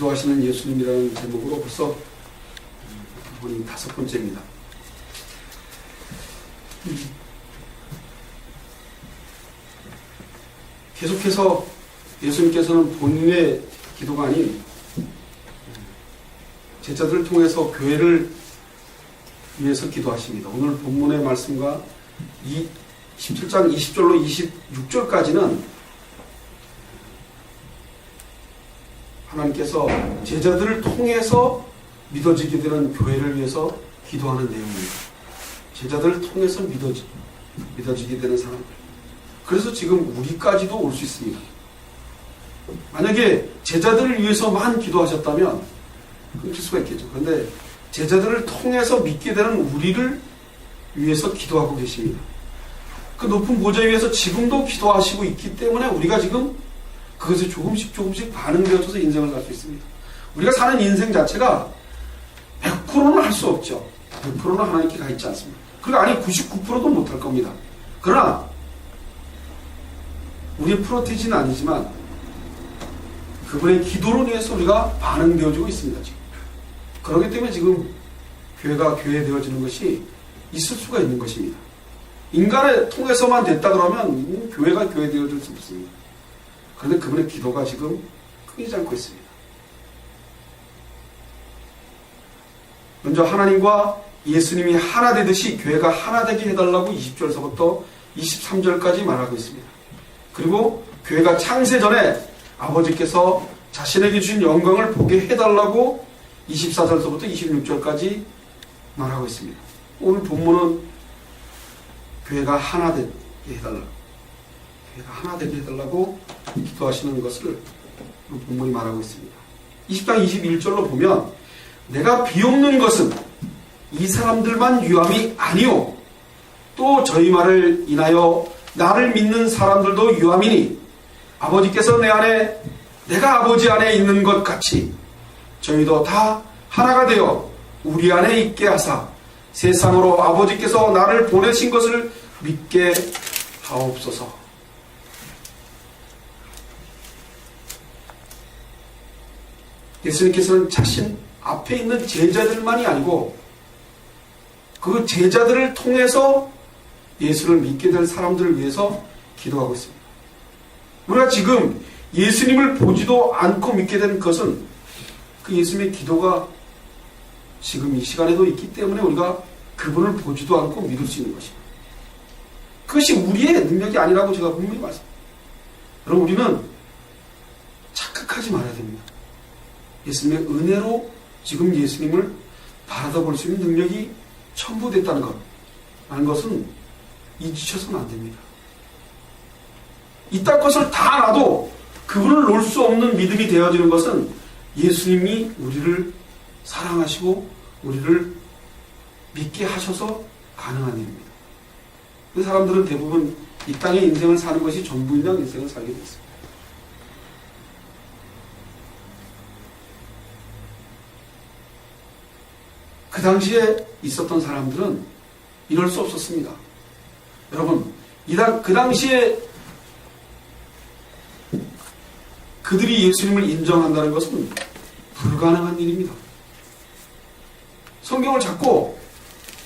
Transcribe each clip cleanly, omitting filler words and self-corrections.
기도하시는 예수님이라는 제목으로 벌써 이번이 5번째입니다. 계속해서 예수님께서는 본인의 기도가 아닌 제자들을 통해서 교회를 위해서 기도하십니다. 오늘 본문의 말씀과 17장 20절로 26절까지는 하나님께서 제자들을 통해서 믿어지게 되는 교회를 위해서 기도하는 내용입니다. 제자들을 통해서 믿어지게 되는 사람들. 그래서 지금 우리까지도 올 수 있습니다. 만약에 제자들을 위해서만 기도하셨다면 끊길 수가 있겠죠. 그런데 제자들을 통해서 믿게 되는 우리를 위해서 기도하고 계십니다. 그 높은 보좌 위에서 지금도 기도하시고 있기 때문에 우리가 지금 그것에 조금씩 반응되어져서 인생을 살 수 있습니다. 우리가 사는 인생 자체가 100%는 할 수 없죠. 100%는 하나님께 가 있지 않습니다. 그리고 아니 99%도 못할 겁니다. 그러나 우리의 프로테이지는 아니지만 그분의 기도로 인해서 우리가 반응되어지고 있습니다. 지금. 그렇기 때문에 지금 교회가 교회 되어지는 것이 있을 수가 있는 것입니다. 인간을 통해서만 됐다 그러면 교회가 교회 되어질 수 없습니다. 그런데 그분의 기도가 지금 끊이지 않고 있습니다. 먼저 하나님과 예수님이 하나 되듯이 교회가 하나 되게 해달라고 20절서부터 23절까지 말하고 있습니다. 그리고 교회가 창세 전에 아버지께서 자신에게 주신 영광을 보게 해달라고 24절서부터 26절까지 말하고 있습니다. 오늘 본문은 교회가 하나 되게 해달라고, 교회가 하나 되게 해달라고 기도하시는 것을 본문이 말하고 있습니다. 20장 21절로 보면 내가 비옵는 것은 이 사람들만 유함이 아니오 또 저희 말을 인하여 나를 믿는 사람들도 유함이니 아버지께서 내 안에 내가 아버지 안에 있는 것 같이 저희도 다 하나가 되어 우리 안에 있게 하사 세상으로 아버지께서 나를 보내신 것을 믿게 하옵소서. 예수님께서는 자신 앞에 있는 제자들만이 아니고 그 제자들을 통해서 예수를 믿게 될 사람들을 위해서 기도하고 있습니다. 우리가 지금 예수님을 보지도 않고 믿게 된 것은 그 예수님의 기도가 지금 이 시간에도 있기 때문에 우리가 그분을 보지도 않고 믿을 수 있는 것입니다. 그것이 우리의 능력이 아니라고 제가 분명히 말씀드립니다. 여러분 우리는 착각하지 말아야 됩니다. 예수님의 은혜로 지금 예수님을 바라볼 수 있는 능력이 첨부됐다는 것, 라는 것은 잊으셔서는 안 됩니다. 이딴 것을 다 알아도 그분을 놓을 수 없는 믿음이 되어지는 것은 예수님이 우리를 사랑하시고 우리를 믿게 하셔서 가능한 일입니다. 그 사람들은 대부분 이 땅의 인생을 사는 것이 전부인 양 인생을 살게 됐습니다. 그 당시에 있었던 사람들은 이럴 수 없었습니다. 여러분, 그 당시에 그들이 예수님을 인정한다는 것은 불가능한 일입니다. 성경을 잡고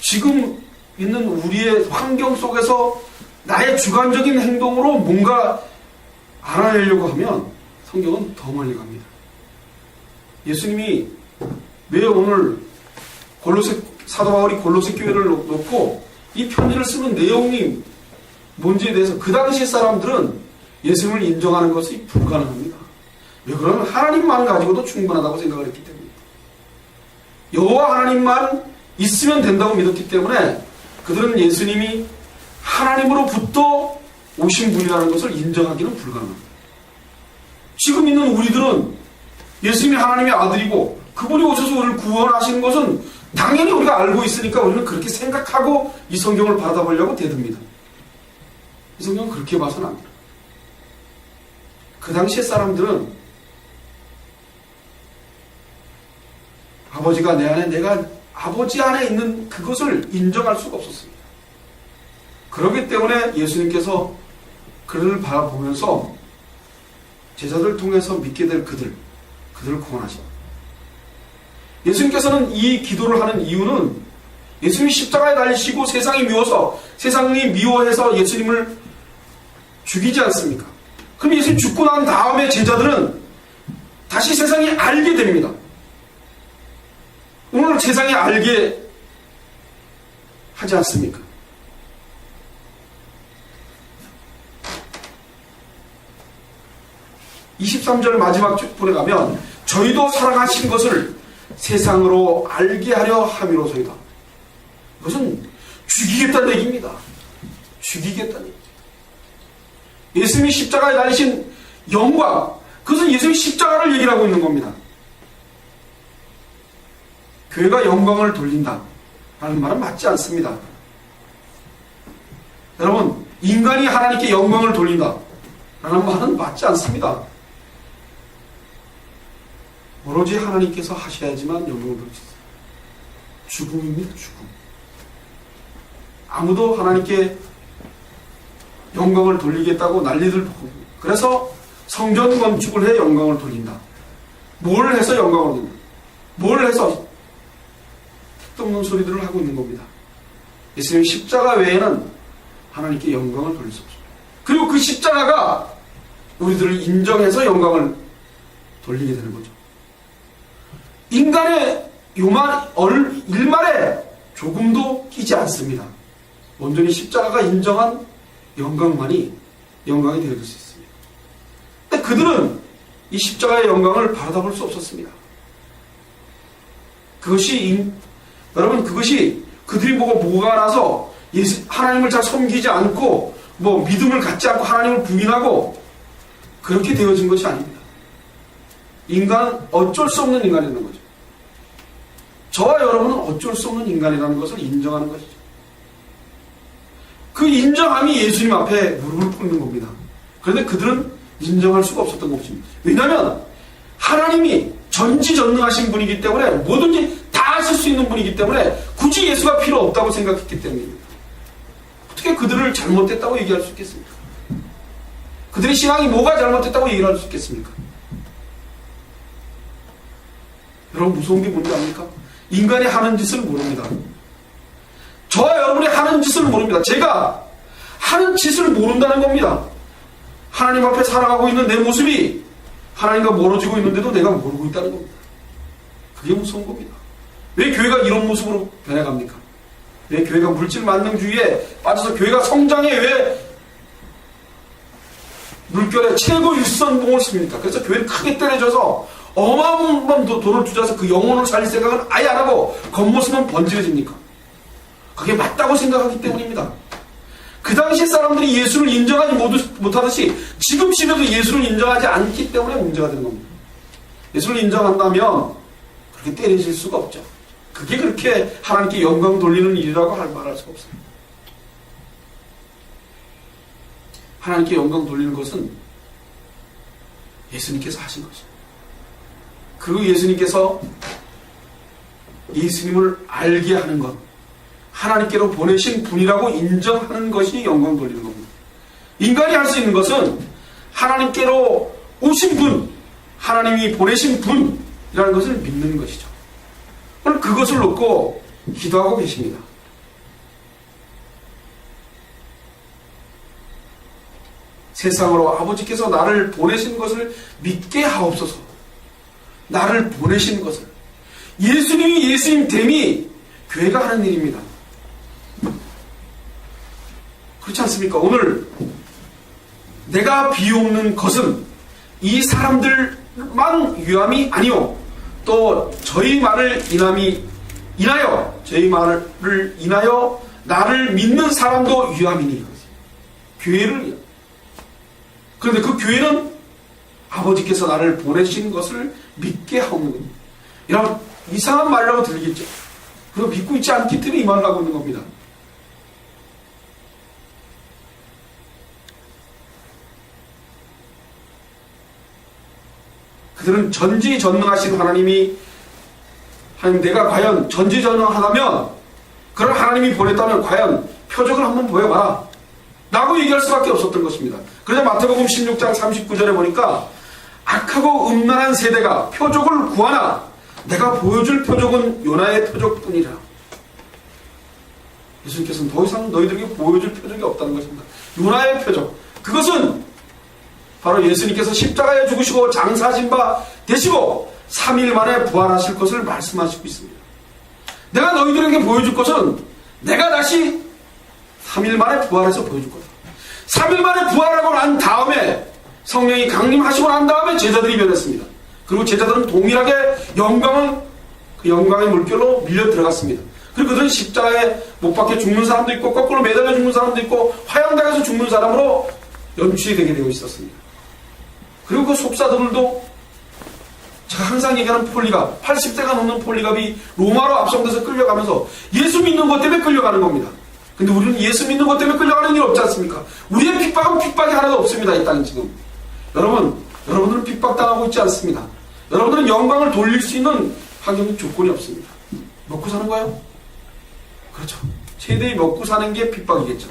지금 있는 우리의 환경 속에서 나의 주관적인 행동으로 뭔가 알아내려고 하면 성경은 더 멀리 갑니다. 예수님이 왜 오늘 사도 바울이 골로새 교회를 놓고 이 편지를 쓰는 내용이 뭔지에 대해서 그 당시 사람들은 예수님을 인정하는 것이 불가능합니다. 왜 그러면 하나님만 가지고도 충분하다고 생각을 했기 때문입니다. 여호와 하나님만 있으면 된다고 믿었기 때문에 그들은 예수님이 하나님으로부터 오신 분이라는 것을 인정하기는 불가능합니다. 지금 있는 우리들은 예수님이 하나님의 아들이고 그분이 오셔서 우리를 구원하시는 것은 당연히 우리가 알고 있으니까 우리는 그렇게 생각하고 이 성경을 받아보려고 대듭니다. 이 성경은 그렇게 봐서는 안 돼요. 그 당시의 사람들은 아버지가 내 안에 내가 아버지 안에 있는 그것을 인정할 수가 없었습니다. 그렇기 때문에 예수님께서 그를 바라보면서 제자들을 통해서 믿게 될 그들, 그들을 구원하십니다. 예수님께서는 이 기도를 하는 이유는 예수님이 십자가에 달리시고 세상이 미워해서 예수님을 죽이지 않습니까? 그럼 예수님 죽고 난 다음에 제자들은 다시 세상이 알게 됩니다. 오늘 세상이 알게 하지 않습니까? (23절) 마지막 부분에 가면 저희도 살아가신 것을 세상으로 알게 하려 함이로소이다. 이것은 죽이겠다는 얘기입니다. 죽이겠다는 얘기죠. 예수님이 십자가에 달리신 영광, 그것은 예수님이 십자가를 얘기를 하고 있는 겁니다. 교회가 영광을 돌린다 라는 말은 맞지 않습니다. 여러분, 인간이 하나님께 영광을 돌린다 라는 말은 맞지 않습니다. 오로지 하나님께서 하셔야지만 영광을 돌릴 수 있어요. 죽음입니다. 죽음. 아무도 하나님께 영광을 돌리겠다고 난리들 부르고, 그래서 성전 건축을 해 영광을 돌린다. 뭘 해서 영광을 돌린다. 뭘 해서 뜻없는 소리들을 하고 있는 겁니다. 예수님 십자가 외에는 하나님께 영광을 돌릴 수 없습니다. 그리고 그 십자가가 우리들을 인정해서 영광을 돌리게 되는 거죠. 인간의 일말에 조금도 끼지 않습니다. 온전히 십자가가 인정한 영광만이 영광이 되어줄 수 있습니다. 근데 그들은 이 십자가의 영광을 바라볼 수 없었습니다. 여러분, 그것이 그들이 뭐가 나서 하나님을 잘 섬기지 않고 믿음을 갖지 않고 하나님을 부인하고 그렇게 되어진 것이 아닙니다. 인간은 어쩔 수 없는 인간이라는 거죠. 저와 여러분은 어쩔 수 없는 인간이라는 것을 인정하는 것이죠. 그 인정함이 예수님 앞에 무릎을 꿇는 겁니다. 그런데 그들은 인정할 수가 없었던 것입니다. 왜냐하면 하나님이 전지전능하신 분이기 때문에 뭐든지 다 하실 수 있는 분이기 때문에 굳이 예수가 필요 없다고 생각했기 때문입니다. 어떻게 그들을 잘못됐다고 얘기할 수 있겠습니까? 그들의 신앙이 뭐가 잘못됐다고 얘기를 할 수 있겠습니까? 여러분, 무서운 게 뭔지 압니까? 인간이 하는 짓을 모릅니다. 저와 여러분이 하는 짓을 모릅니다. 제가 하는 짓을 모른다는 겁니다. 하나님 앞에 살아가고 있는 내 모습이 하나님과 멀어지고 있는데도 내가 모르고 있다는 겁니다. 그게 무서운 겁니다. 왜 교회가 이런 모습으로 변해갑니까? 왜 교회가 물질 만능주의에 빠져서 교회가 성장에 왜 물결에 최고 일선봉을 씁니까? 그래서 교회를 크게 때려줘서 어마어마한 돈을 투자해서 그 영혼을 살릴 생각은 아예 안 하고 겉모습은 번지러집니까? 그게 맞다고 생각하기 때문입니다. 그 당시 사람들이 예수를 인정하지 못하듯이 지금 시대도 예수를 인정하지 않기 때문에 문제가 되는 겁니다. 예수를 인정한다면 그렇게 때려질 수가 없죠. 그게 그렇게 하나님께 영광 돌리는 일이라고 말할 수가 없어요. 하나님께 영광 돌리는 것은 예수님께서 하신 것입니다. 그리고 예수님께서 예수님을 알게 하는 것, 하나님께로 보내신 분이라고 인정하는 것이 영광 돌리는 겁니다. 인간이 할 수 있는 것은 하나님께로 오신 분, 하나님이 보내신 분이라는 것을 믿는 것이죠. 오늘 그것을 놓고 기도하고 계십니다. 세상으로 아버지께서 나를 보내신 것을 믿게 하옵소서. 나를 보내신 것을. 예수님이 예수님 됨이 교회가 하는 일입니다. 그렇지 않습니까? 오늘 내가 비웃는 것은 이 사람들만 유함이 아니요, 또 저희 말을 인하여 나를 믿는 사람도 유함이니. 교회를. 그런데 그 교회는 아버지께서 나를 보내신 것을 믿게 하는 겁니다. 이런 이상한 말이라고 들리겠죠. 그거 믿고 있지 않기 때문에 이 말을 하고 있는 겁니다. 그들은 전지전능하신 하나님, 내가 과연 전지전능하다면, 그런 하나님이 보냈다면 과연 표적을 한번 보여봐라 라고 얘기할 수밖에 없었던 것입니다. 그래서 마태복음 16장 39절에 보니까 악하고 음란한 세대가 표적을 구하나 내가 보여줄 표적은 요나의 표적뿐이라. 예수님께서는 더 이상 너희들에게 보여줄 표적이 없다는 것입니다. 요나의 표적. 그것은 바로 예수님께서 십자가에 죽으시고 장사하신 바 되시고 3일 만에 부활하실 것을 말씀하시고 있습니다. 내가 너희들에게 보여줄 것은 내가 다시 3일 만에 부활해서 보여줄 거다. 3일 만에 부활하고 난 다음에 성령이 강림하시고 난 다음에 제자들이 변했습니다. 그리고 제자들은 동일하게 그 영광의 물결로 밀려 들어갔습니다. 그리고 그들은 십자가에 못 박혀 죽는 사람도 있고 거꾸로 매달려 죽는 사람도 있고 화양당해서 죽는 사람으로 연출이 되게 되어 있었습니다. 그리고 그 속사들도 제가 항상 얘기하는 폴리갑, 80세가 넘는 폴리갑이 로마로 압송돼서 끌려가면서 예수 믿는 것 때문에 끌려가는 겁니다. 근데 우리는 예수 믿는 것 때문에 끌려가는 일 없지 않습니까? 우리의 핍박은 핍박이 하나도 없습니다. 이 땅에 지금. 여러분들은 핍박당하고 있지 않습니다. 여러분들은 영광을 돌릴 수 있는 환경 조건이 없습니다. 먹고 사는 거예요? 그렇죠. 최대의 먹고 사는 게 핍박이겠죠.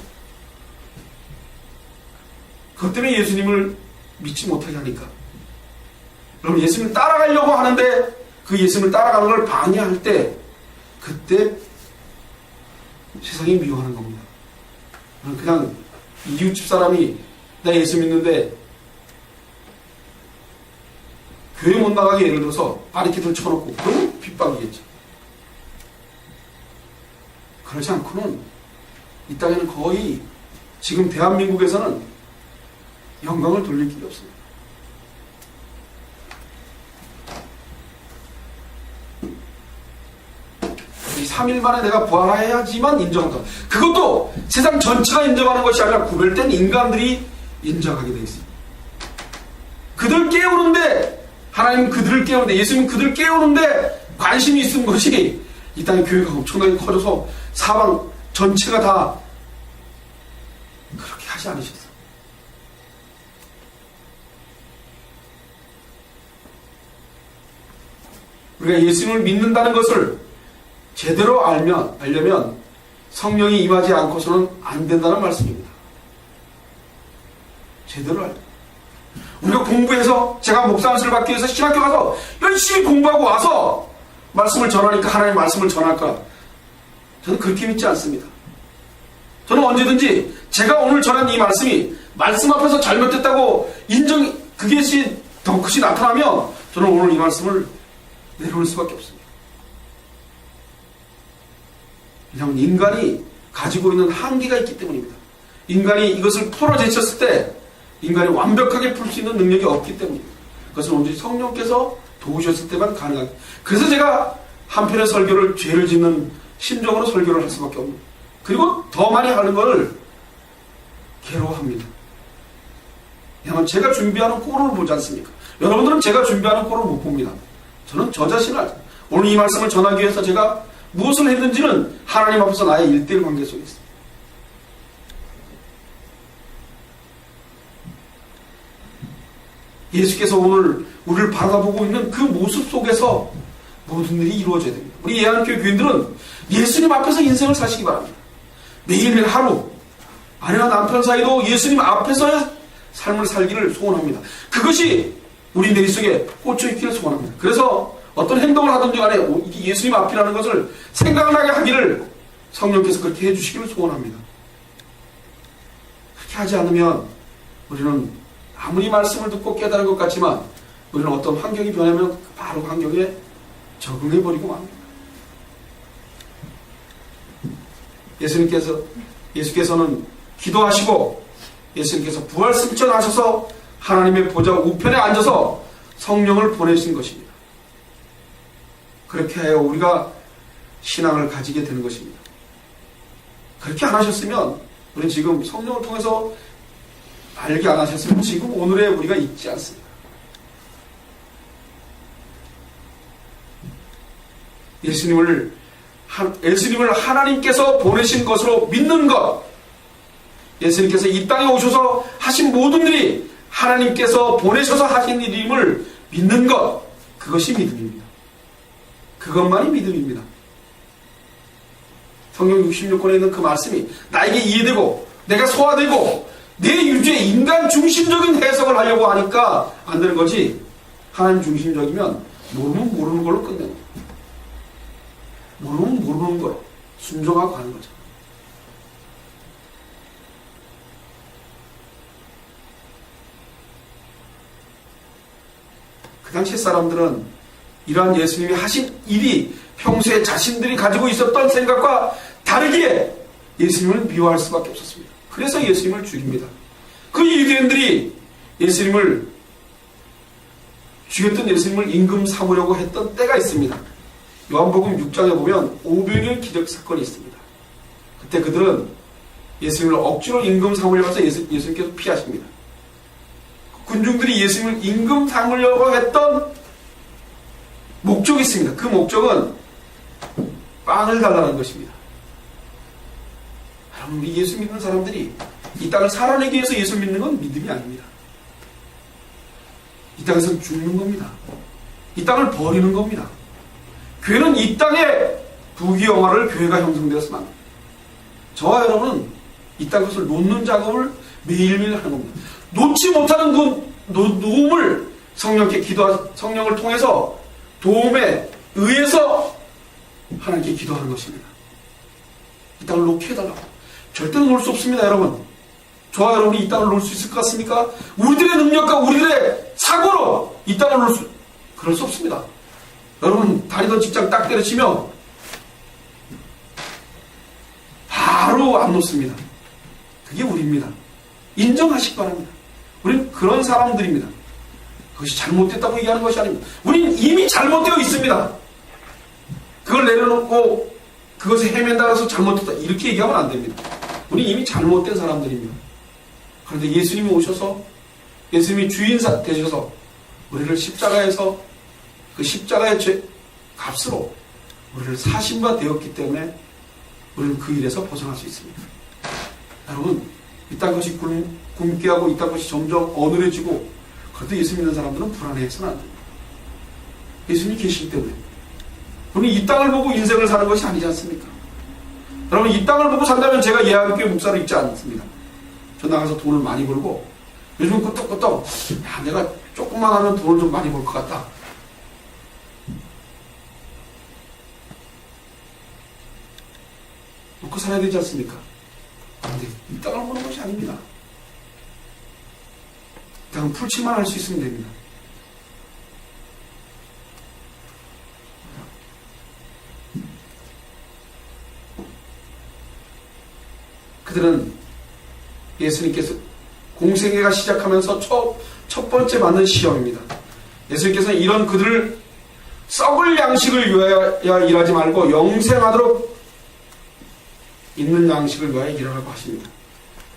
그것 때문에 예수님을 믿지 못하게 하니까. 여러분, 예수님을 따라가려고 하는데 그 예수님을 따라가는 걸 방해할 때 그때 세상이 미워하는 겁니다. 그냥 이웃집 사람이 나 예수 믿는데 교회 못 나가게 예를 들어서 바리케이드를 쳐놓고 그러면 핍박이겠죠. 그렇지 않고는 이 땅에는 거의 지금 대한민국에서는 영광을 돌릴 길이 없습니다. 이 3일 만에 내가 부활해야지만 인정한다. 그것도 세상 전체가 인정하는 것이 아니라 구별된 인간들이 인정하게 되어 있습니다. 그들 깨우는데 하나님 그들을 깨우는데 예수님 그들을 깨우는데 관심이 있은 것이 이 땅의 교회가 엄청나게 커져서 사방 전체가 다 그렇게 하지 않으셨어요. 우리가 예수님을 믿는다는 것을 제대로 알려면 성령이 임하지 않고서는 안 된다는 말씀입니다. 제대로 알려. 우리가 공부해서 제가 목사 안수를 받기 위해서 신학교 가서 열심히 공부하고 와서 말씀을 전하니까 하나님의 말씀을 전할까? 저는 그렇게 믿지 않습니다. 저는 언제든지 제가 오늘 전한 이 말씀이 말씀 앞에서 잘못됐다고 그것이 더 크게 나타나면 저는 오늘 이 말씀을 내려올 수밖에 없습니다. 왜냐하면 인간이 가지고 있는 한계가 있기 때문입니다. 인간이 이것을 풀어 제쳤을 때 인간이 완벽하게 풀 수 있는 능력이 없기 때문입니다. 그것은 온전히 성령께서 도우셨을 때만 가능합니다. 그래서 제가 한편의 설교를 죄를 짓는 심정으로 설교를 할 수밖에 없습니다. 그리고 더 많이 하는 것을 괴로워합니다. 왜냐하면 제가 준비하는 꼴을 보지 않습니까? 여러분들은 제가 준비하는 꼴을 못 봅니다. 저는 저 자신을 알죠. 오늘 이 말씀을 전하기 위해서 제가 무엇을 했는지는 하나님 앞에서 나의 1:1 관계 속에 있습니다. 예수께서 오늘 우리를 바라보고 있는 그 모습 속에서 모든 일이 이루어져야 됩니다. 우리 예한교회 교인들은 예수님 앞에서 인생을 사시기 바랍니다. 매일매일 하루 아내와 남편 사이도 예수님 앞에서의 삶을 살기를 소원합니다. 그것이 우리 내 속에 꽂혀 있기를 소원합니다. 그래서 어떤 행동을 하든지 간에 이게 예수님 앞이라는 것을 생각나게 하기를 성령께서 그렇게 해주시기를 소원합니다. 그렇게 하지 않으면 우리는 아무리 말씀을 듣고 깨달은 것 같지만 우리는 어떤 환경이 변하면 바로 그 환경에 적응해버리고 맙니다. 예수께서는 기도하시고 예수님께서 부활승천하셔서 하나님의 보좌 우편에 앉아서 성령을 보내신 것입니다. 그렇게 하여 우리가 신앙을 가지게 되는 것입니다. 그렇게 안 하셨으면 우리는 지금 성령을 통해서 알게 안 하셨으면 지금 오늘의 우리가 있지 않습니다. 예수님을 하나님께서 보내신 것으로 믿는 것, 예수님께서 이 땅에 오셔서 하신 모든 일이 하나님께서 보내셔서 하신 일임을 믿는 것, 그것이 믿음입니다. 그것만이 믿음입니다. 성경 66권에 있는 그 말씀이 나에게 이해되고 내가 소화되고 내 유죄 인간 중심적인 해석을 하려고 하니까 안 되는 거지, 하나님 중심적이면 모르면 모르는 걸로 끝내는 거예요. 모르면 모르는 거로 순종하고 가는 거죠. 그 당시 사람들은 이러한 예수님이 하신 일이 평소에 자신들이 가지고 있었던 생각과 다르기에 예수님을 미워할 수밖에 없었습니다. 그래서 예수님을 죽입니다. 그 유대인들이 예수님을 죽였던 예수님을 임금 삼으려고 했던 때가 있습니다. 요한복음 6장에 보면 오병이어 기적 사건이 있습니다. 그때 그들은 예수님을 억지로 임금 삼으려고 해서 예수님께서 피하십니다. 군중들이 예수님을 임금 삼으려고 했던 목적이 있습니다. 그 목적은 빵을 달라는 것입니다. 여러분, 우리 예수 믿는 사람들이 이 땅을 살아내기 위해서 예수 믿는 건 믿음이 아닙니다. 이 땅에서 죽는 겁니다. 이 땅을 버리는 겁니다. 교회는 이 땅의 부귀영화를 교회가 형성되었으면 안 됩니다. 저와 여러분은 이 땅 것을 놓는 작업을 매일매일 하는 겁니다. 놓지 못하는 그 도움을 성령을 통해서 도움에 의해서 하나님께 기도하는 것입니다. 이 땅을 놓게 해달라고. 절대로 놓을 수 없습니다, 여러분. 저와 여러분이 이 땅을 놓을 수 있을 것 같습니까? 우리들의 능력과 우리들의 사고로 이 땅을 그럴 수 없습니다. 여러분, 다니던 직장 딱 때려치면 바로 안 놓습니다. 그게 우리입니다. 인정하시기 바랍니다. 우리는 그런 사람들입니다. 그것이 잘못됐다고 얘기하는 것이 아닙니다. 우리는 이미 잘못되어 있습니다. 그걸 내려놓고 그것에 헤맨다 해서 잘못됐다 이렇게 얘기하면 안 됩니다. 우리는 이미 잘못된 사람들입니다. 그런데 예수님이 오셔서 예수님이 주인 되셔서 우리를 십자가에서 그 십자가의 죄 값으로 우리를 사신 바 되었기 때문에 우리는 그 일에서 벗어날 수 있습니다. 여러분, 이 땅 것이 굶게 하고 이 땅 것이 점점 어눌해지고 그래도 예수 믿는 사람들은 불안해해서는 안 됩니다. 예수님이 계시기 때문에. 우리는 이 땅을 보고 인생을 사는 것이 아니지 않습니까? 여러분, 이 땅을 보고 산다면 제가 예하교회 목사로 있지 않습니다. 저 나가서 돈을 많이 벌고 요즘 끄떡끄떡 내가 조금만 하면 돈을 좀 많이 벌 것 같다. 놓고 살아야 되지 않습니까? 그런데 이 땅을 보는 것이 아닙니다. 이 땅은 풀칠만 할 수 있으면 됩니다. 그들은 예수님께서 공생애가 시작하면서 첫 번째 받는 시험입니다. 예수님께서는 이런 그들을 썩을 양식을 위하여 일하지 말고 영생하도록 있는 양식을 위하여 일하라고 하십니다.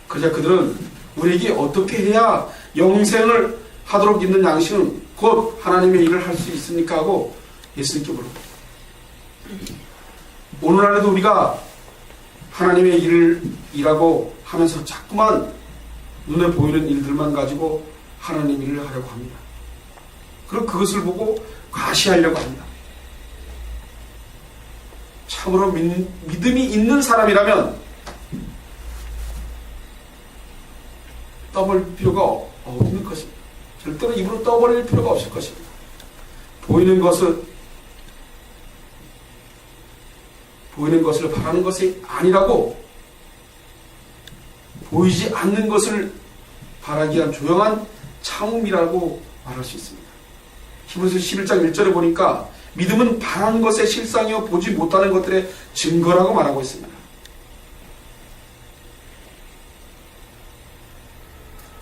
그러자 그들은 우리에게 어떻게 해야 영생을 하도록 있는 양식은 곧 하나님의 일을 할 수 있습니까? 하고 예수님께 물어봅니다. 오늘날에도 우리가 하나님의 일을 일하고 하면서 자꾸만 눈에 보이는 일들만 가지고 하나님 일을 하려고 합니다. 그리고 그것을 보고 과시하려고 합니다. 참으로 믿음이 있는 사람이라면 떠벌 필요가 없는 것입니다. 절대로 입으로 떠벌릴 필요가 없을 것입니다. 보이는 것을 바라는 것이 아니라고 보이지 않는 것을 바라기 위한 조용한 참음이라고 말할 수 있습니다. 히브리서 11장 1절에 보니까 믿음은 바라는 것의 실상이요 보지 못하는 것들의 증거라고 말하고 있습니다.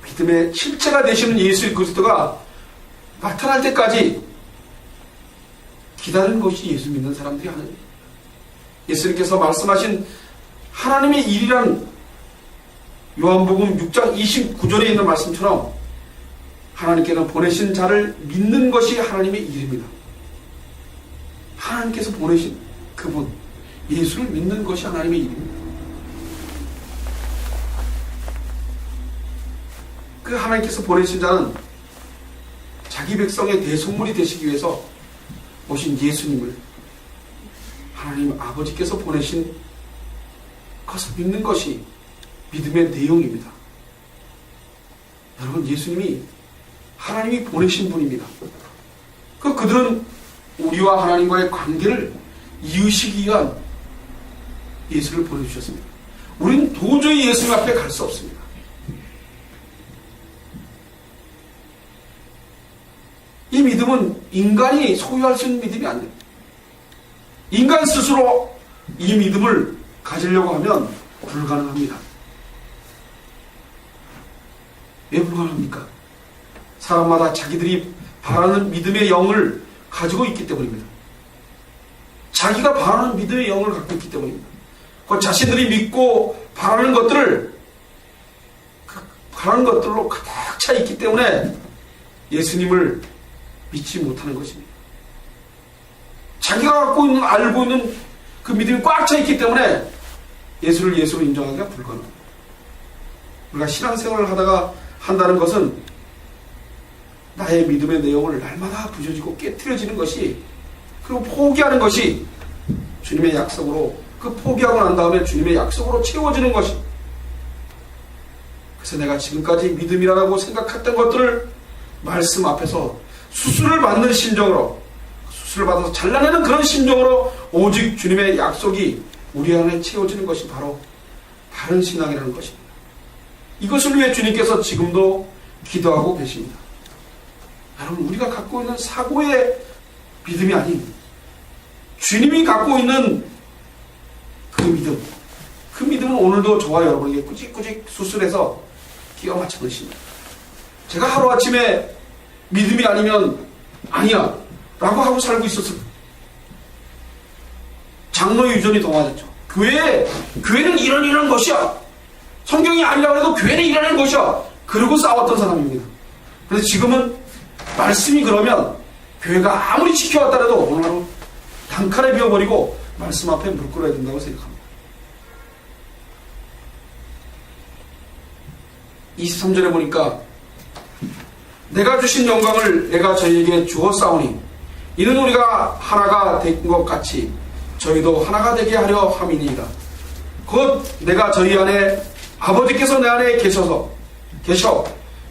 믿음의 실체가 되시는 예수 그리스도가 나타날 때까지 기다리는 것이 예수 믿는 사람들이 하는 일입니다. 예수님께서 말씀하신 하나님의 일이란 요한복음 6장 29절에 있는 말씀처럼 하나님께는 보내신 자를 믿는 것이 하나님의 일입니다. 하나님께서 보내신 그분 예수를 믿는 것이 하나님의 일입니다. 그 하나님께서 보내신 자는 자기 백성의 대속물이 되시기 위해서 오신 예수님을 하나님 아버지께서 보내신 것을 믿는 것이 믿음의 내용입니다. 여러분, 예수님이 하나님이 보내신 분입니다. 그들은 우리와 하나님과의 관계를 이으시기 위한 예수를 보내주셨습니다. 우리는 도저히 예수님 앞에 갈 수 없습니다. 이 믿음은 인간이 소유할 수 있는 믿음이 아닙니다. 인간 스스로 이 믿음을 가지려고 하면 불가능합니다. 왜 불가능합니까? 사람마다 자기들이 바라는 믿음의 영을 가지고 있기 때문입니다. 자기가 바라는 믿음의 영을 갖고 있기 때문입니다. 그 자신들이 믿고 바라는 것들을 바라는 것들로 가득 차 있기 때문에 예수님을 믿지 못하는 것입니다. 자기가 갖고 있는 알고 있는 그 믿음이 꽉 차 있기 때문에 예수를 예수로 인정하기가 불가능합니다. 우리가 신앙생활을 하다가 한다는 것은 나의 믿음의 내용을 날마다 부서지고 깨트려지는 것이, 그리고 포기하는 것이 주님의 약속으로, 그 포기하고 난 다음에 주님의 약속으로 채워지는 것이. 그래서 내가 지금까지 믿음이라고 생각했던 것들을 말씀 앞에서 수술을 받는 심정으로, 수술을 받아서 잘라내는 그런 심정으로 오직 주님의 약속이 우리 안에 채워지는 것이 바로 바른 신앙이라는 것입니다. 이것을 위해 주님께서 지금도 기도하고 계십니다. 여러분, 우리가 갖고 있는 사고의 믿음이 아닌 주님이 갖고 있는 그 믿음, 그 믿음은 오늘도 저와 여러분에게 꾸직꾸직 수술해서 끼워 맞춰 넣으십니다. 제가 하루아침에 믿음이 아니면 아니야 라고 하고 살고 있었어요. 장로 유전이 더 맞았죠. 교회는 이런 것이야. 성경이 아니라고 해도 교회는 이런 것이야. 그러고 싸웠던 사람입니다. 그래서 지금은 말씀이 그러면 교회가 아무리 지켜왔다 해도 오늘 하루 단칼에 비워버리고 말씀 앞에 무릎 꿇어야 된다고 생각합니다. 23절에 보니까 내가 주신 영광을 내가 저희에게 주었사오니 이는 우리가 하나가 된 것 같이 저희도 하나가 되게 하려 함이니이다. 곧 내가 저희 안에 아버지께서 내 안에 계셔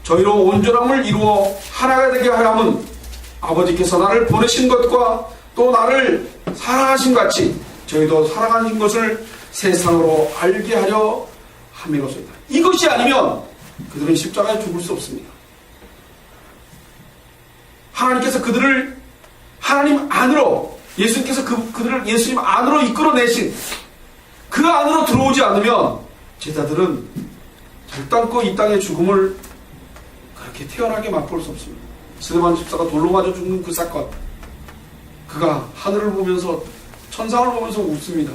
저희로 온전함을 이루어 하나가 되게 하려 함은 아버지께서 나를 보내신 것과 또 나를 사랑하신 같이 저희도 사랑하신 것을 세상으로 알게 하려 함이로소이다. 이것이 아니면 그들은 십자가에 죽을 수 없습니다. 하나님께서 그들을 하나님 안으로, 예수님께서 그들을 예수님 안으로 이끌어내신 그 안으로 들어오지 않으면 제자들은 결단코 이 땅의 죽음을 그렇게 태연하게 맛볼 수 없습니다. 스데반 집사가 돌로 맞아 죽는 그 사건, 그가 하늘을 보면서 천상을 보면서 웃습니다.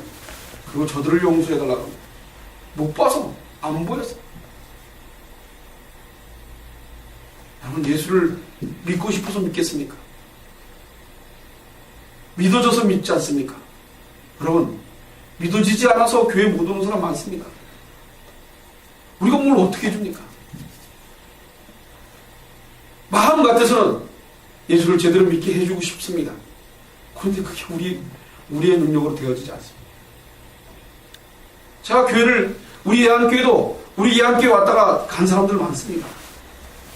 그리고 저들을 용서해달라고 합니다. 못 봐서, 안 보여서. 여러분, 예수를 믿고 싶어서 믿겠습니까? 믿어져서 믿지 않습니까? 여러분, 믿어지지 않아서 교회 못 오는 사람 많습니다. 우리가 뭘 어떻게 해줍니까? 마음 같아서는 예수를 제대로 믿게 해주고 싶습니다. 그런데 그게 우리의 능력으로 되어지지 않습니다. 제가 우리 예한교회 왔다가 간 사람들 많습니다.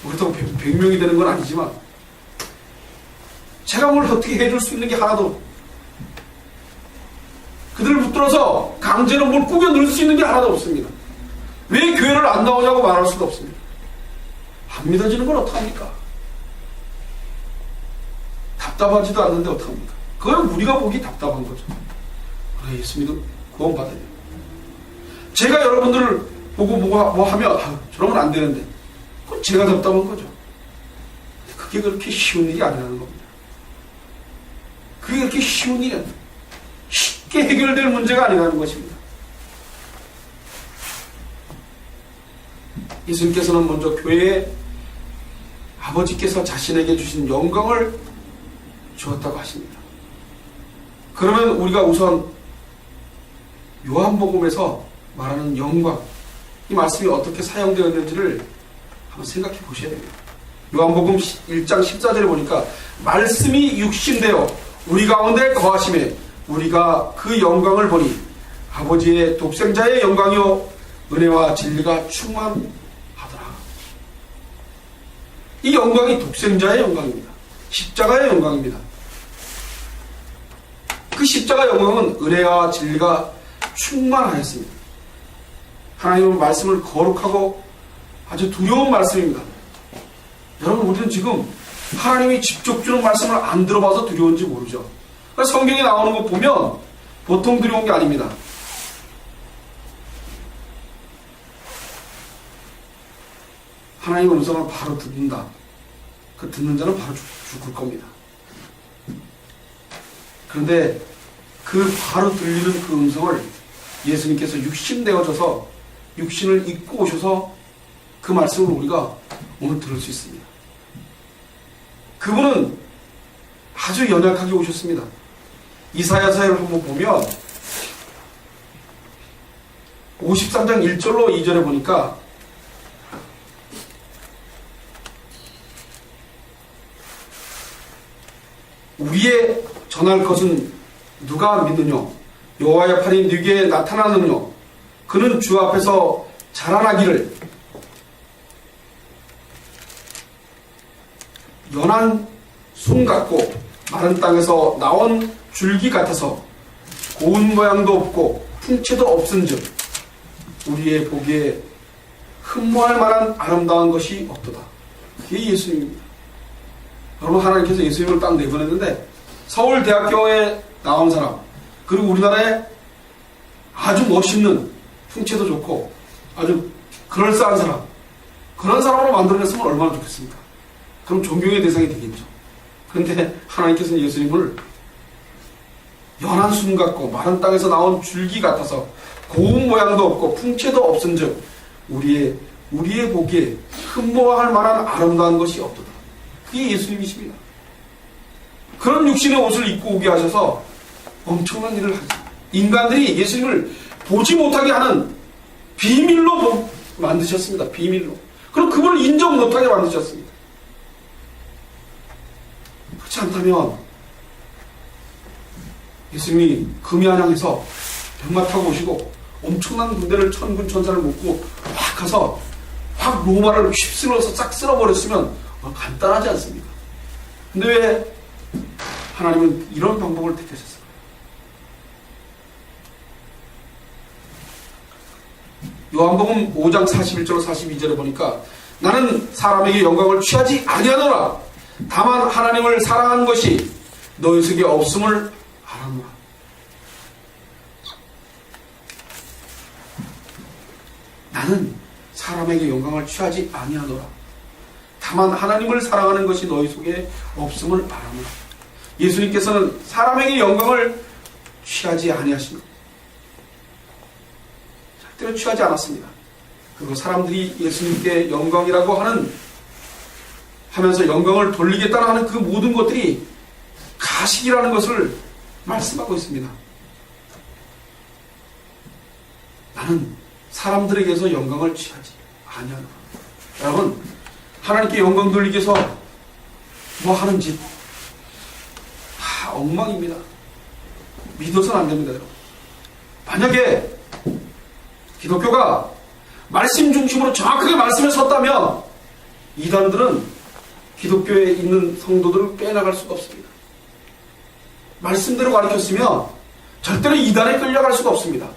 그렇다고 100명이 되는 건 아니지만 제가 뭘 어떻게 해줄 수 있는 게 하나도, 그들을 붙들어서 강제로 뭘 꾸겨 넣을 수 있는 게 하나도 없습니다. 왜 교회를 안 나오냐고 말할 수도 없습니다. 안 믿어지는 건 어떡합니까? 답답하지도 않는데 어떡합니까? 그건 우리가 보기 답답한 거죠. 그래, 예수 믿음 구원받아야 돼요. 제가 여러분들을 보고 뭐 하면 저러면 안 되는데, 그건 제가 답답한 거죠. 그게 그렇게 쉬운 일이 아니라는 겁니다. 그게 그렇게 쉬운 일이 아니에요. 쉽게 해결될 문제가 아니라는 것입니다. 예수님께서는 먼저 교회에 아버지께서 자신에게 주신 영광을 주었다고 하십니다. 그러면 우리가 우선 요한복음에서 말하는 영광, 이 말씀이 어떻게 사용되었는지를 한번 생각해 보셔야 됩니다. 요한복음 1장 14절에 보니까 말씀이 육신되어 우리 가운데 거하심에 우리가 그 영광을 보니 아버지의 독생자의 영광이요 은혜와 진리가 충만하더라. 이 영광이 독생자의 영광입니다. 십자가의 영광입니다. 그 십자가 영광은 은혜와 진리가 충만하였습니다. 하나님의 말씀을 거룩하고 아주 두려운 말씀입니다. 여러분, 우리는 지금 하나님이 직접 주는 말씀을 안 들어봐서 두려운지 모르죠. 그러니까 성경에 나오는 거 보면 보통 두려운 게 아닙니다. 하나님의 음성을 바로 듣는다. 그 듣는 자는 바로 죽을 겁니다. 그런데 그 바로 들리는 그 음성을 예수님께서 육신되어져서 육신을 입고 오셔서 그 말씀을 우리가 오늘 들을 수 있습니다. 그분은 아주 연약하게 오셨습니다. 이사야서를 한번 보면 53장 1절로 2절에 보니까 우리의 전할 것은 누가 믿느냐? 여호와의 팔이 네게 나타나느냐? 그는 주 앞에서 자라나기를 연한 순 같고 마른 땅에서 나온 줄기 같아서 고운 모양도 없고 풍채도 없은즉 우리의 보기에 흠모할 만한 아름다운 것이 없도다. 그게 예수님입니다. 여러분, 하나님께서 예수님을 딱 내보냈는데 서울대학교에 나온 사람, 그리고 우리나라에 아주 멋있는 풍채도 좋고 아주 그럴싸한 사람, 그런 사람으로 만들어냈으면 얼마나 좋겠습니까? 그럼 존경의 대상이 되겠죠. 그런데 하나님께서는 예수님을 연한 순 같고 마른 땅에서 나온 줄기 같아서 고운 모양도 없고 풍채도 없은즉 우리의 보기에 흠모할 만한 아름다운 것이 없도다. 그게 예수님이십니다. 그런 육신의 옷을 입고 오게 하셔서 엄청난 일을 하죠. 인간들이 예수님을 보지 못하게 하는 비밀로 만드셨습니다. 비밀로. 그럼 그분을 인정 못하게 만드셨습니다. 그렇지 않다면 예수님이 금이한양에서 병마 타고 오시고 엄청난 군대를 천군 천사를 묶고 확 가서 확 로마를 휩쓸어서 싹 쓸어버렸으면 간단하지 않습니까? 근데 왜 하나님은 이런 방법을 택하셨어요? 요한복음 5장 41절 42절에 보니까 나는 사람에게 영광을 취하지 아니하노라. 다만 하나님을 사랑하는 것이 너희 속에 없음을 알아노라. 나는 사람에게 영광을 취하지 아니하노라. 다만 하나님을 사랑하는 것이 너희 속에 없음을 알아노라. 예수님께서는 사람에게 영광을 취하지 아니하십니다. 절대로 취하지 않았습니다. 그리고 사람들이 예수님께 영광이라고 하면서 영광을 돌리겠다는 하는 그 모든 것들이 가식이라는 것을 말씀하고 있습니다. 나는 사람들에게서 영광을 취하지 아니하노라. 여러분, 하나님께 영광 돌리기 위해서 뭐 하는 짓 다 엉망입니다. 믿어서는 안 됩니다. 여러분. 만약에 기독교가 말씀 중심으로 정확하게 말씀에 섰다면 이단들은 기독교에 있는 성도들을 빼나갈 수가 없습니다. 말씀대로 가르쳤으면 절대로 이단에 끌려갈 수가 없습니다.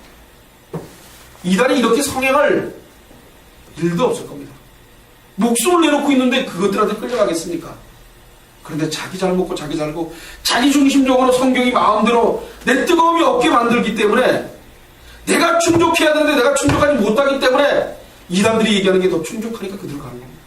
이단이 이렇게 성행할 일도 없을 겁니다. 목숨을 내놓고 있는데 그것들한테 끌려가겠습니까? 그런데 자기 잘 먹고 자기 살고 자기 중심적으로 성경이 마음대로 내 뜨거움이 없게 만들기 때문에 내가 충족해야 되는데 내가 충족하지 못하기 때문에 이단들이 얘기하는 게 더 충족하니까 그대로 가는 겁니다.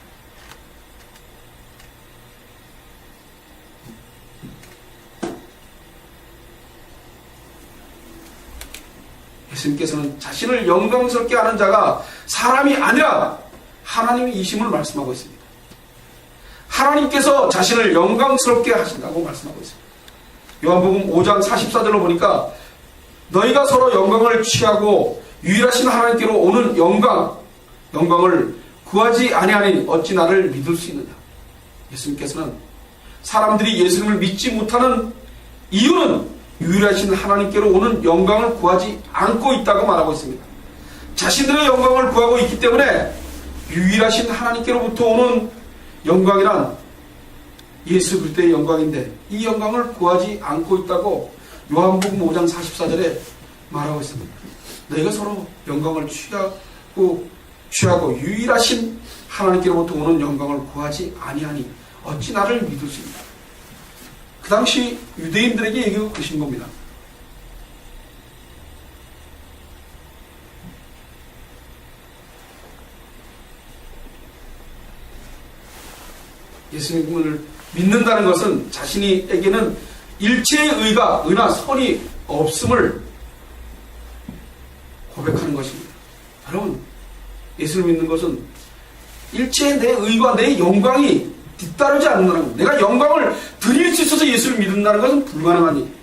예수님께서는 자신을 영광스럽게 하는 자가 사람이 아니라 하나님이심을 말씀하고 있습니다. 하나님께서 자신을 영광스럽게 하신다고 말씀하고 있습니다. 요한복음 5장 44절로 보니까 너희가 서로 영광을 취하고 유일하신 하나님께로 오는 영광을 구하지 아니하니 어찌 나를 믿을 수 있느냐. 예수님께서는 사람들이 예수님을 믿지 못하는 이유는 유일하신 하나님께로 오는 영광을 구하지 않고 있다고 말하고 있습니다. 자신들의 영광을 구하고 있기 때문에 유일하신 하나님께로부터 오는 영광이란 예수 그리스도의 영광인데 이 영광을 구하지 않고 있다고 요한복음 5장 44절에 말하고 있습니다. 너희가 서로 영광을 취하고 유일하신 하나님께로부터 오는 영광을 구하지 아니하니 어찌 나를 믿을 수 있나. 그 당시 유대인들에게 얘기하고 계신 겁니다. 예수님을 믿는다는 것은 자신에게는 일체의 의가, 의나 선이 없음을 고백하는 것입니다. 여러분, 예수를 믿는 것은 일체의 내 의와 내 영광이 뒤따르지 않는다는 것. 내가 영광을 드릴 수 있어서 예수를 믿는다는 것은 불가능한 일.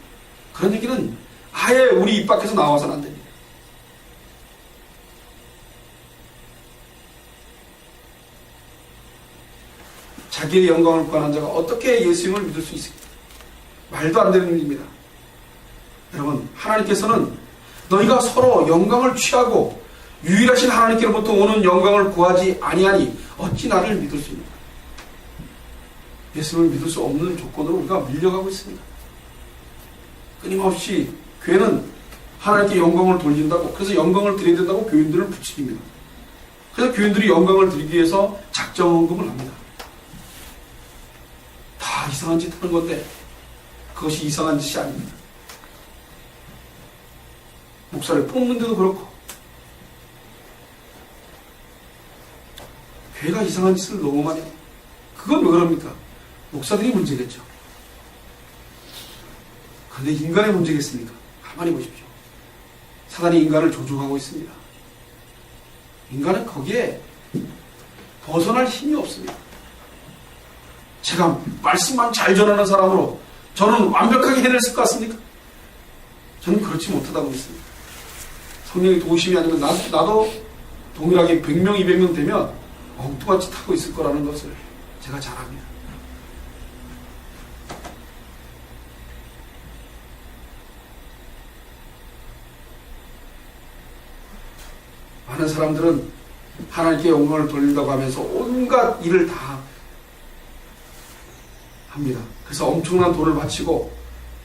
그런 얘기는 아예 우리 입 밖에서 나와서는 안 됩니다. 자기의 영광을 구하는 자가 어떻게 예수님을 믿을 수 있습니까? 말도 안 되는 일입니다. 여러분, 하나님께서는 너희가 서로 영광을 취하고 유일하신 하나님께로부터 오는 영광을 구하지 아니하니 어찌 나를 믿을 수 있는가? 예수님을 믿을 수 없는 조건으로 우리가 밀려가고 있습니다. 끊임없이 교회는 하나님께 영광을 돌린다고, 그래서 영광을 드려야 된다고 교인들을 부추깁니다. 그래서 교인들이 영광을 드리기 위해서 작정헌금을 합니다. 다 이상한 짓 하는 건데 그것이 이상한 짓이 아닙니다. 목사를 뽑는데도 그렇고 교회가 이상한 짓을 너무 많이 해요. 그건 왜 그럽니까? 목사들이 문제겠죠. 그런데 인간의 문제겠습니까? 가만히 보십시오. 사단이 인간을 조종하고 있습니다. 인간은 거기에 벗어날 힘이 없습니다. 제가 말씀만 잘 전하는 사람으로 저는 완벽하게 해냈을 것 같습니까? 저는 그렇지 못하다고 믿습니다. 성령의 도우심이 아니면 나도 동일하게 100명, 200명 되면 엉뚱한 짓 하고 있을 거라는 것을 제가 잘 압니다. 많은 사람들은 하나님께 영광을 돌린다고 하면서 온갖 일을 다 합니다. 그래서 엄청난 돈을 바치고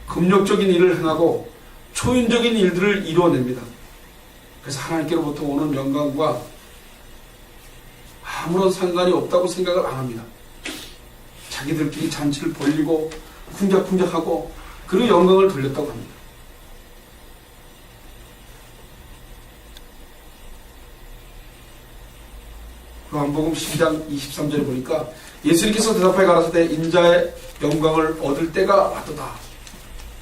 금욕적인 일을 행하고 초인적인 일들을 이루어냅니다. 그래서 하나님께로부터 오는 영광과 아무런 상관이 없다고 생각을 안 합니다. 자기들끼리 잔치를 벌리고 쿵짝쿵짝하고 그리고 영광을 돌렸다고 합니다. 요한복음 12장 23절에 보니까 예수님께서 대답하여 가라사대 인자의 영광을 얻을 때가 왔도다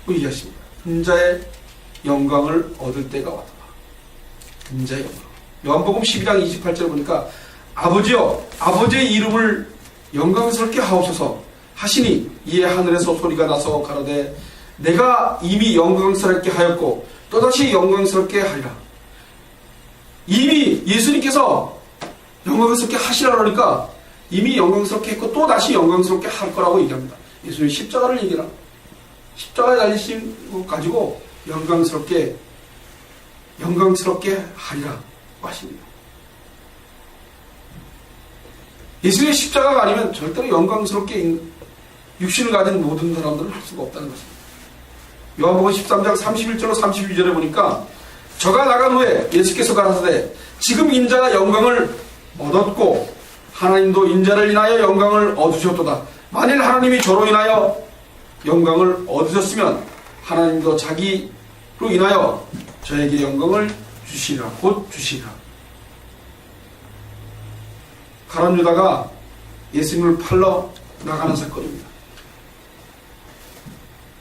얘기하십니다. 인자의 영광을 얻을 때가 왔도다. 인자의 영광. 요한복음 12장 28절에 보니까 아버지여 아버지의 이름을 영광스럽게 하옵소서 하시니 이에 하늘에서 소리가 나서 가라되 내가 이미 영광스럽게 하였고 또다시 영광스럽게 하리라. 이미 예수님께서 영광스럽게 하시라 그러니까 이미 영광스럽게 했고 또 다시 영광스럽게 할 거라고 얘기합니다. 예수님 십자가를 얘기하라. 십자가에 달리신 것 가지고 영광스럽게 하리라 하십니다. 예수님의 십자가가 아니면 절대로 영광스럽게 육신을 가진 모든 사람들은 할 수가 없다는 것입니다. 요한복음 13장 31절로 32절에 보니까 저가 나간 후에 예수께서 가라사대 지금 인자가 영광을 얻었고 하나님도 인자를 인하여 영광을 얻으셨도다. 만일 하나님이 저로 인하여 영광을 얻으셨으면 하나님도 자기로 인하여 저에게 영광을 주시리라. 곧 주시리라. 가룟 유다가 예수님을 팔러 나가는 사건입니다.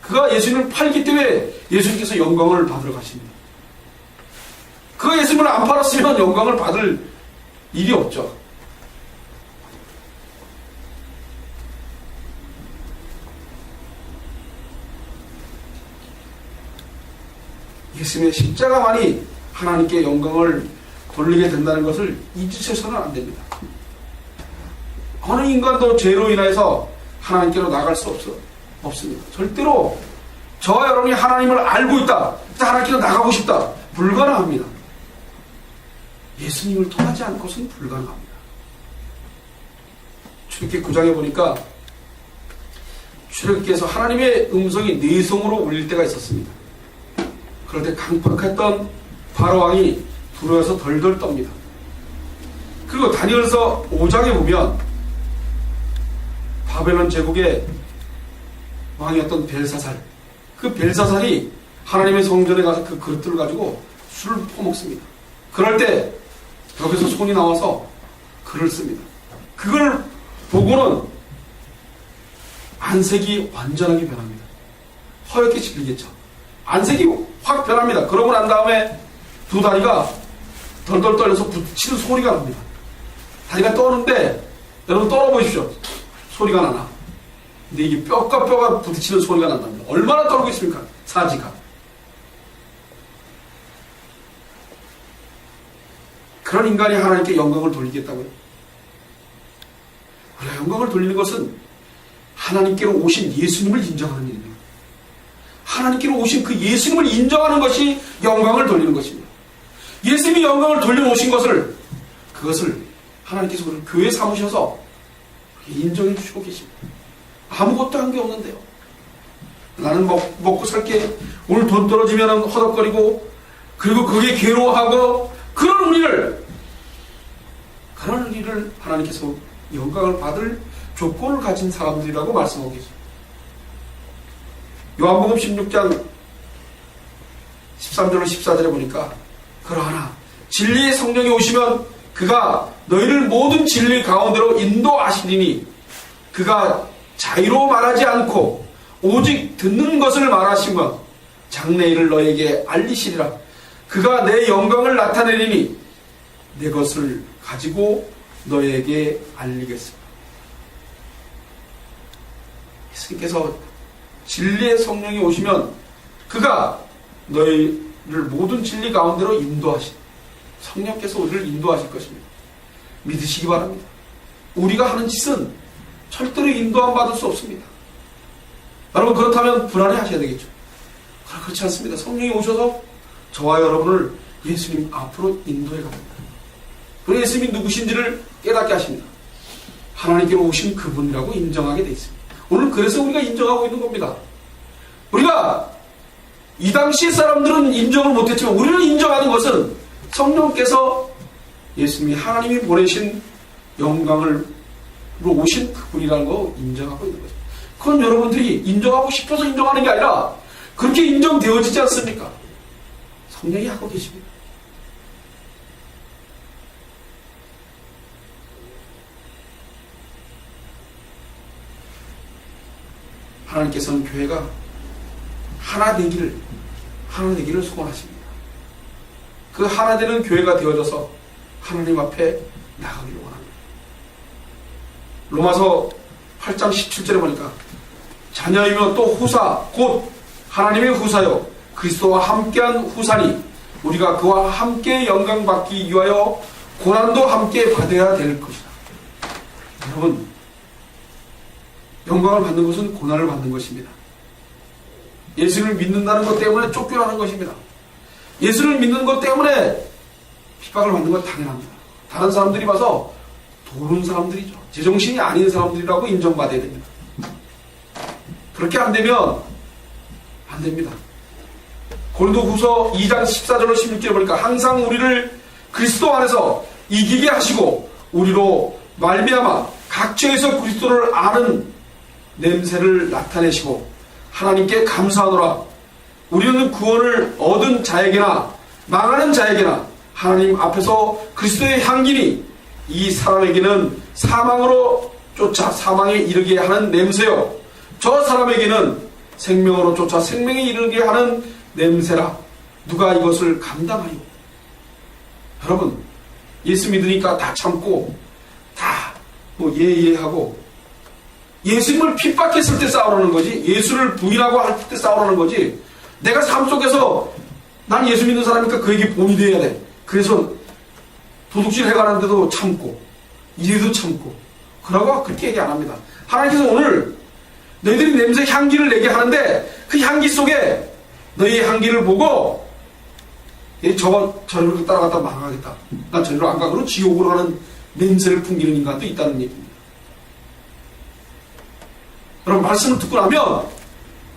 그가 예수님을 팔기 때문에 예수님께서 영광을 받으러 가십니다. 그가 예수님을 안 팔았으면 영광을 받을 일이 없죠. 예수님의 십자가만이 하나님께 영광을 돌리게 된다는 것을 잊으셔서는 안 됩니다. 어느 인간도 죄로 인해서 하나님께로 나갈 수 없습니다. 절대로 저와 여러분이 하나님을 알고 있다, 하나님께로 나가고 싶다, 불가능합니다. 예수님을 통하지 않고서는 불가능합니다. 출애굽기 9장에 보니까 출애굽기에서 하나님의 음성이 내성으로 울릴 때가 있었습니다. 그럴 때 강팍했던 바로왕이 두려워서 덜덜 떱니다. 그리고 다니엘서 5장에 보면 바벨론 제국의 왕이었던 벨사살, 그 벨사살이 하나님의 성전에 가서 그 그릇들을 가지고 술을 퍼먹습니다. 그럴 때 여기서 손이 나와서 글을 씁니다. 그걸 보고는 안색이 완전하게 변합니다. 허옇게 질리겠죠. 안색이 확 변합니다. 그러고 난 다음에 두 다리가 덜덜 떨려서 부딪히는 소리가 납니다. 다리가 떠는데 여러분 떨어보십시오. 소리가 나나. 근데 이게 뼈가 부딪히는 소리가 난답니다. 얼마나 떨고 있습니까? 사지가. 그런 인간이 하나님께 영광을 돌리겠다고요? 우리가 영광을 돌리는 것은 하나님께로 오신 예수님을 인정하는 일입니다. 하나님께로 오신 그 예수님을 인정하는 것이 영광을 돌리는 것입니다. 예수님이 영광을 돌려놓으신 것을, 그것을 하나님께서 우리를 교회에 삼으셔서 인정해 주시고 계십니다. 아무것도 한 게 없는데요. 나는 먹고 살게, 오늘 돈 떨어지면 허덕거리고, 그리고 그게 괴로워하고, 그런 우리를 하나님께서 영광을 받을 조건을 가진 사람들이라고 말씀하고 계십니다. 요한복음 16장 13절로 14절에 보니까, 그러하나 진리의 성령이 오시면 그가 너희를 모든 진리 가운데로 인도하시리니 그가 자유로 말하지 않고 오직 듣는 것을 말하시면 장래일을 너에게 알리시리라. 그가 내 영광을 나타내리니 내 것을 가지고 너에게 알리겠습니다. 예수님께서 진리의 성령이 오시면 그가 너희를 모든 진리 가운데로 인도하신, 성령께서 우리를 인도하실 것입니다. 믿으시기 바랍니다. 우리가 하는 짓은 절대로 인도함 받을 수 없습니다. 여러분, 그렇다면 불안해 하셔야 되겠죠. 그렇지 않습니다. 성령이 오셔서 저와 여러분을 예수님 앞으로 인도해 갑니다. 그리고 예수님이 누구신지를 깨닫게 하십니다. 하나님께로 오신 그분이라고 인정하게 되어 있습니다. 오늘 그래서 우리가 인정하고 있는 겁니다. 우리가 이 당시 사람들은 인정을 못했지만 우리는 인정하는 것은 성령께서 예수님이 하나님이 보내신 영광을 오신 그분이라는 거 인정하고 있는 거죠. 그건 여러분들이 인정하고 싶어서 인정하는 게 아니라 그렇게 인정되어지지 않습니까? 성령이 하고 계십니다. 하나님께서는 교회가 하나 되기를 소원하십니다. 그 하나 되는 교회가 되어져서 하나님 앞에 나가기를 원합니다. 로마서 8장 17절에 보니까 자녀이며 또 후사 곧 하나님의 후사요 그리스도와 함께한 후사니 우리가 그와 함께 영광 받기 위하여 고난도 함께 받아야 될 것이다. 여러분, 영광을 받는 것은 고난을 받는 것입니다. 예수를 믿는다는 것 때문에 쫓겨나는 것입니다. 예수를 믿는 것 때문에 핍박을 받는 건 당연합니다. 다른 사람들이 봐서 도는 사람들이죠. 제정신이 아닌 사람들이라고 인정받아야 됩니다. 그렇게 안 되면 안 됩니다. 고린도후서 2장 14절로 16절에 보니까 항상 우리를 그리스도 안에서 이기게 하시고 우리로 말미암아 각처에서 그리스도를 아는 냄새를 나타내시고 하나님께 감사하노라. 우리는 구원을 얻은 자에게나 망하는 자에게나 하나님 앞에서 그리스도의 향기니 이 사람에게는 사망으로 쫓아 사망에 이르게 하는 냄새요 저 사람에게는 생명으로 쫓아 생명에 이르게 하는 냄새라. 누가 이것을 감당하요? 여러분, 예수 믿으니까 다 참고 다 예하고 예수님을 핍박했을 때 싸우라는 거지, 예수를 부인하고 할 때 싸우라는 거지, 내가 삶 속에서 난 예수 믿는 사람이니까 그에게 본이 되어야 돼. 그래서 도둑질 해가는데도 참고 이래도 참고 그러고 그렇게 얘기 안 합니다. 하나님께서 오늘 너희들이 냄새 향기를 내게 하는데 그 향기 속에 너희의 향기를 보고 저리로 따라갔다 망하겠다. 난 저리로 안 가. 그럼 지옥으로 가는 냄새를 풍기는 인간도 있다는 얘기입니다. 여러분, 말씀을 듣고 나면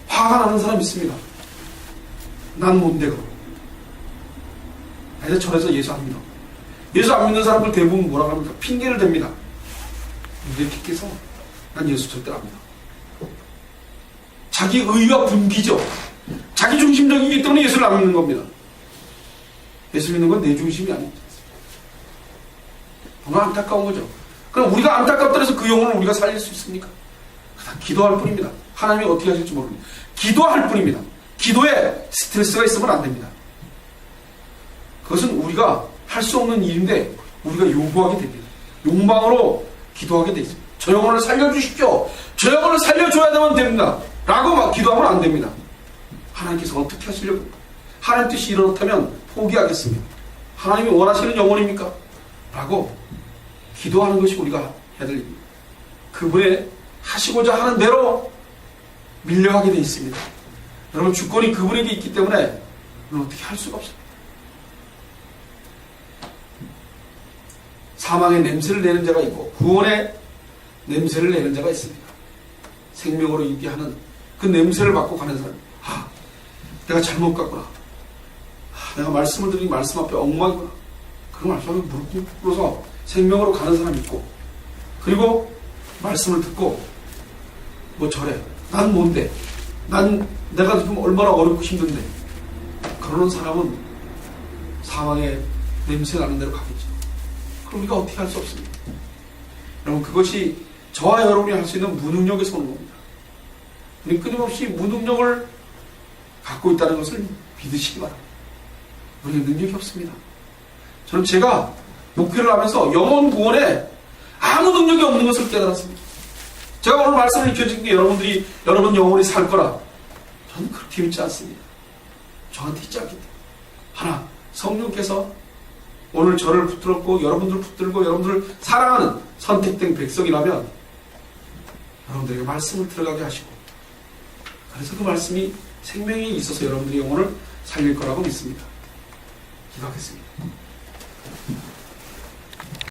화가 나는 사람이 있습니다. 난 뭔데 그럼? 그래서 절에서 예수 안 믿어. 예수 안 믿는 사람들 대부분 뭐라고 합니까? 핑계를 댑니다. 이렇게께서 난 예수 절대 안 믿어. 자기 의와 분기죠. 자기 중심적이기 때문에 예수를 안 믿는 겁니다. 예수 믿는 건 내 중심이 아닙니다. 정말 안타까운 거죠. 그럼 우리가 안타깝다 해서 그 영혼을 우리가 살릴 수 있습니까? 그냥 기도할 뿐입니다. 하나님이 어떻게 하실지 모릅니다. 기도할 뿐입니다. 기도에 스트레스가 있으면 안 됩니다. 그것은 우리가 할 수 없는 일인데 우리가 요구하게 됩니다. 욕망으로 기도하게 되어 있습니다. 저 영혼을 살려주십시오. 저 영혼을 살려줘야 되면 됩니다. 라고 막 기도하면 안 됩니다. 하나님께서 어떻게 하시려고 합니까? 하나님 뜻이 이렇다면 포기하겠습니다. 하나님이 원하시는 영혼입니까? 라고 기도하는 것이 우리가 해야 될 일입니다. 그분의 하시고자 하는 대로 밀려가게 되어 있습니다. 여러분, 주권이 그분에게 있기 때문에 우리는 어떻게 할 수가 없습니다. 사망의 냄새를 내는 자가 있고 구원의 냄새를 내는 자가 있습니다. 생명으로 있게 하는 그 냄새를 맡고 가는 사람. 내가 잘못 갔구나. 내가 말씀을 드린 말씀 앞에 엉망이구나. 그 말씀을 무릎 꿇어서 생명으로 가는 사람이 있고, 그리고 말씀을 듣고 뭐 저래. 난 뭔데? 내가 지금 얼마나 어렵고 힘든데. 그러는 사람은 사망의 냄새 나는 대로 가겠죠. 그럼 우리가 어떻게 할 수 없습니다. 여러분, 그것이 저와 여러분이 할 수 있는 무능력에서 오는 겁니다. 우리 끊임없이 무능력을 갖고 있다는 것을 믿으시기 바랍니다. 우리는 능력이 없습니다. 저는 제가 목회를 하면서 영혼 구원에 아무 능력이 없는 것을 깨달았습니다. 제가 오늘 말씀을 익혀준 게 여러분 영혼이 살 거라. 저는 그렇게 믿지 않습니다. 저한테 있지 않기 때문에. 하나, 성령께서 오늘 저를 붙들었고 여러분들을 붙들고 여러분들을 사랑하는 선택된 백성이라면 여러분들에게 말씀을 들어가게 하시고, 그래서 그 말씀이 생명이 있어서 여러분들의 영혼을 살릴 거라고 믿습니다. 기도하겠습니다.